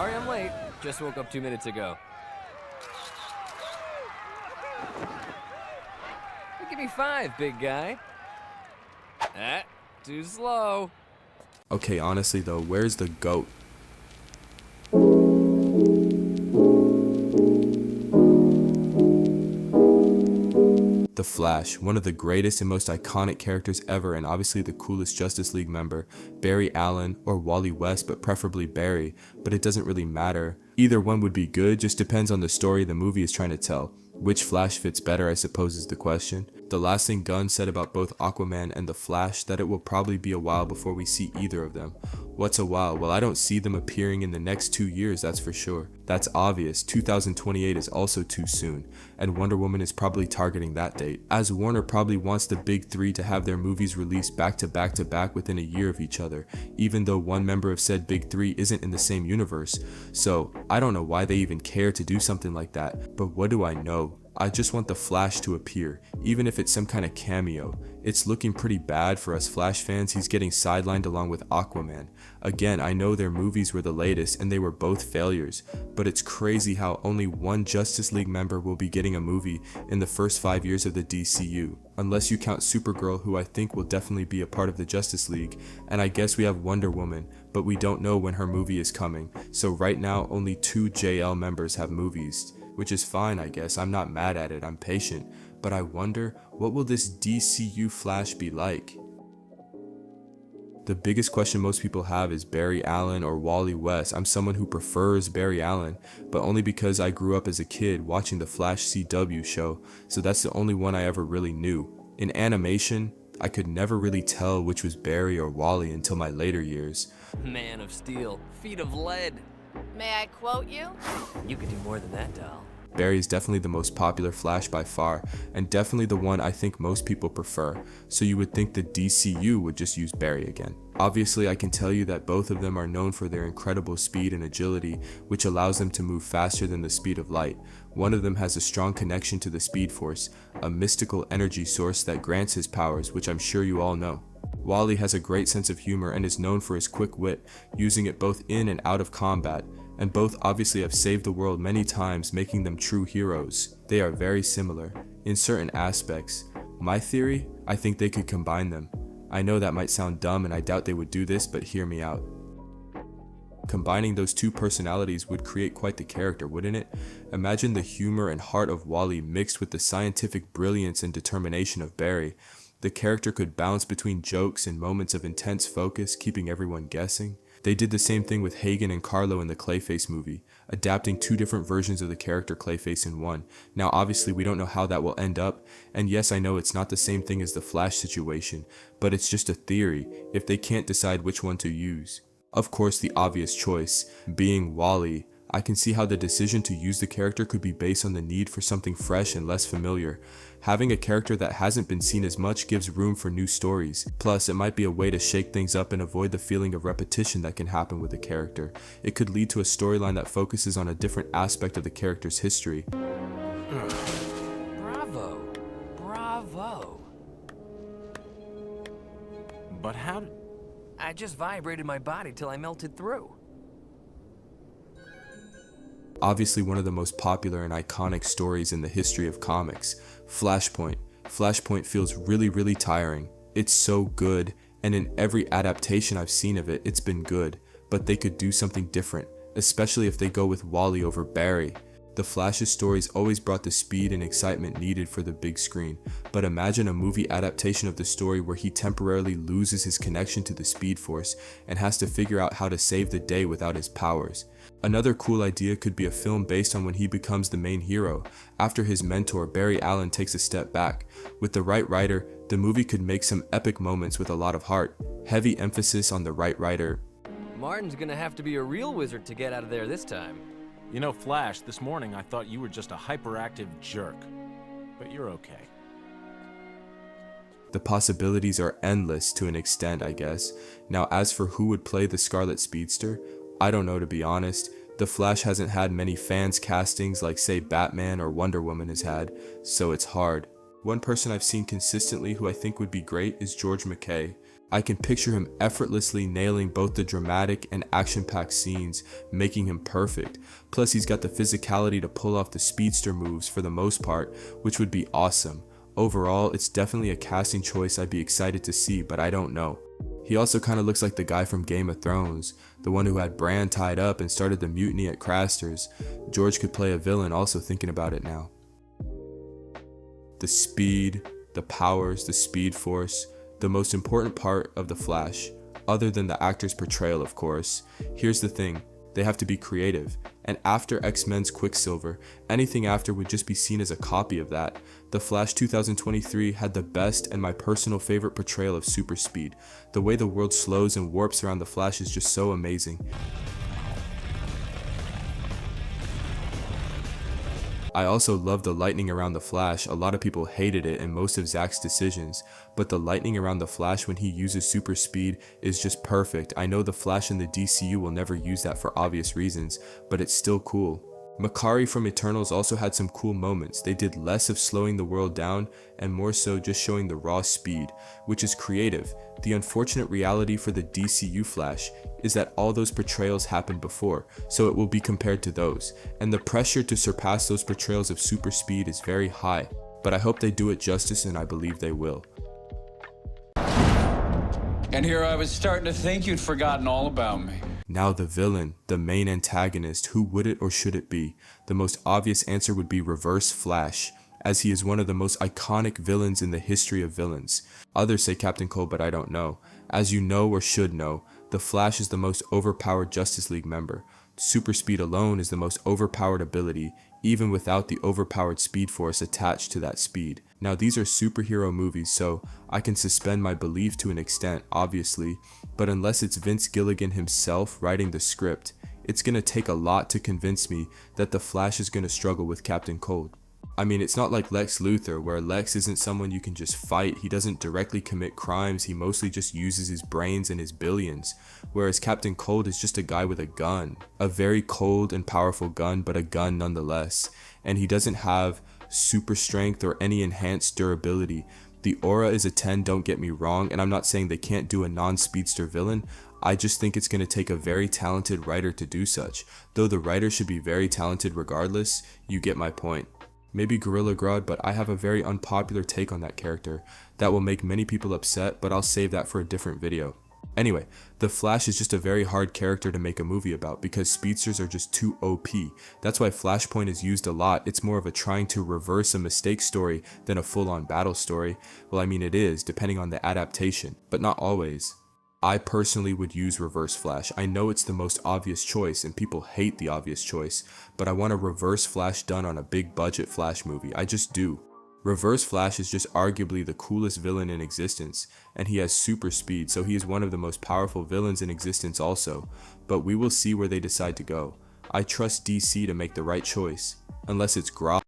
Sorry I'm late. Just woke up 2 minutes ago. Give me 5, big guy. Ah, too slow. Okay, honestly though, where's the GOAT? The Flash, one of the greatest and most iconic characters ever, and obviously the coolest Justice League member, Barry Allen or Wally West, but preferably Barry, but it doesn't really matter. Either one would be good, just depends on the story the movie is trying to tell. Which Flash fits better, I suppose, is the question. The last thing Gunn said about both Aquaman and the Flash, that it will probably be a while before we see either of them. What's a while? Well, I don't see them appearing in the next 2 years, that's for sure. That's obvious. 2028 is also too soon, and Wonder Woman is probably targeting that date, as Warner probably wants the big three to have their movies released back to back to back within a year of each other, even though one member of said big three isn't in the same universe. So I don't know why they even care to do something like that, but what do I know? I just want the Flash to appear, even if it's some kind of cameo. It's looking pretty bad for us Flash fans. He's getting sidelined along with Aquaman. Again, I know their movies were the latest and they were both failures, but it's crazy how only one Justice League member will be getting a movie in the first 5 years of the DCU. Unless you count Supergirl, who I think will definitely be a part of the Justice League, and I guess we have Wonder Woman, but we don't know when her movie is coming. So right now, only 2 JL members have movies. Which is fine, I guess. I'm not mad at it, I'm patient. But I wonder, what will this DCU Flash be like? The biggest question most people have is Barry Allen or Wally West. I'm someone who prefers Barry Allen, but only because I grew up as a kid watching the Flash CW show, so that's the only one I ever really knew. In animation, I could never really tell which was Barry or Wally until my later years. Man of steel, feet of lead. May I quote you? You could do more than that, doll. Barry is definitely the most popular Flash by far, and definitely the one I think most people prefer, so you would think the DCU would just use Barry again. Obviously, I can tell you that both of them are known for their incredible speed and agility, which allows them to move faster than the speed of light. One of them has a strong connection to the Speed Force, a mystical energy source that grants his powers, which I'm sure you all know. Wally has a great sense of humor and is known for his quick wit, using it both in and out of combat, and both obviously have saved the world many times, making them true heroes. They are very similar in certain aspects. My theory, I think they could combine them. I know that might sound dumb and I doubt they would do this, but hear me out. Combining those two personalities would create quite the character, wouldn't it? Imagine the humor and heart of Wally mixed with the scientific brilliance and determination of Barry. The character could bounce between jokes and moments of intense focus, keeping everyone guessing. They did the same thing with Hagen and Carlo in the Clayface movie, adapting 2 different versions of the character Clayface in one. Now obviously we don't know how that will end up, and yes, I know it's not the same thing as the Flash situation, but it's just a theory if they can't decide which one to use. Of course, the obvious choice being Wally. I can see how the decision to use the character could be based on the need for something fresh and less familiar. Having a character that hasn't been seen as much gives room for new stories. Plus, it might be a way to shake things up and avoid the feeling of repetition that can happen with a character. It could lead to a storyline that focuses on a different aspect of the character's history. Bravo. Bravo. But how did... I just vibrated my body till I melted through. Obviously one of the most popular and iconic stories in the history of comics, Flashpoint. Flashpoint feels really tiring. It's so good, and in every adaptation I've seen of it, it's been good, but they could do something different, especially if they go with Wally over Barry. The Flash's stories always brought the speed and excitement needed for the big screen, but imagine a movie adaptation of the story where he temporarily loses his connection to the Speed Force and has to figure out how to save the day without his powers. Another cool idea could be a film based on when he becomes the main hero, after his mentor Barry Allen takes a step back. With the right writer, the movie could make some epic moments with a lot of heart, heavy emphasis on the right writer. Martin's gonna have to be a real wizard to get out of there this time. You know, Flash, this morning I thought you were just a hyperactive jerk. But you're okay. The possibilities are endless to an extent, I guess. Now, as for who would play the Scarlet Speedster, I don't know, to be honest. The Flash hasn't had many fans castings like say Batman or Wonder Woman has had, so it's hard. One person I've seen consistently who I think would be great is George McKay. I can picture him effortlessly nailing both the dramatic and action-packed scenes, making him perfect. Plus he's got the physicality to pull off the speedster moves for the most part, which would be awesome. Overall, it's definitely a casting choice I'd be excited to see, but I don't know. He also kind of looks like the guy from Game of Thrones, the one who had Bran tied up and started the mutiny at Craster's. George could play a villain, also thinking about it now. The speed, the powers, the speed force, the most important part of The Flash, other than the actor's portrayal of course. Here's the thing, they have to be creative, and after X-Men's Quicksilver, anything after would just be seen as a copy of that. The Flash 2023 had the best and my personal favorite portrayal of super speed. The way the world slows and warps around the Flash is just so amazing. I also love the lightning around the Flash. A lot of people hated it and most of Zack's decisions, but the lightning around the Flash when he uses super speed is just perfect. I know the Flash in the DCU will never use that for obvious reasons, but it's still cool. Makari from Eternals also had some cool moments. They did less of slowing the world down and more so just showing the raw speed, which is creative. The unfortunate reality for the DCU Flash is that all those portrayals happened before, so it will be compared to those, and the pressure to surpass those portrayals of super speed is very high, but I hope they do it justice and I believe they will. And here I was starting to think you'd forgotten all about me. Now the villain, the main antagonist, who would it or should it be? The most obvious answer would be Reverse Flash, as he is one of the most iconic villains in the history of villains. Others say Captain Cold, but I don't know. As you know or should know, the Flash is the most overpowered Justice League member. Super speed alone is the most overpowered ability, even without the overpowered speed force attached to that speed. Now these are superhero movies, so I can suspend my belief to an extent, obviously, but unless it's Vince Gilligan himself writing the script, it's gonna take a lot to convince me that the Flash is gonna struggle with Captain Cold. I mean, it's not like Lex Luthor, where Lex isn't someone you can just fight. He doesn't directly commit crimes, he mostly just uses his brains and his billions. Whereas Captain Cold is just a guy with a gun. A very cold and powerful gun, but a gun nonetheless. And he doesn't have super strength or any enhanced durability. The aura is a 10, don't get me wrong, and I'm not saying they can't do a non-speedster villain. I just think it's going to take a very talented writer to do such. Though the writer should be very talented regardless, you get my point. Maybe Gorilla Grodd, but I have a very unpopular take on that character that will make many people upset, but I'll save that for a different video. Anyway, the Flash is just a very hard character to make a movie about because speedsters are just too OP. That's why Flashpoint is used a lot. It's more of a trying to reverse a mistake story than a full-on battle story. Well, I mean it is, depending on the adaptation, but not always. I personally would use Reverse Flash. I know it's the most obvious choice and people hate the obvious choice, but I want a Reverse Flash done on a big budget Flash movie. I just do. Reverse Flash is just arguably the coolest villain in existence, and he has super speed, so he is one of the most powerful villains in existence also, but we will see where they decide to go. I trust DC to make the right choice, unless it's Grodd.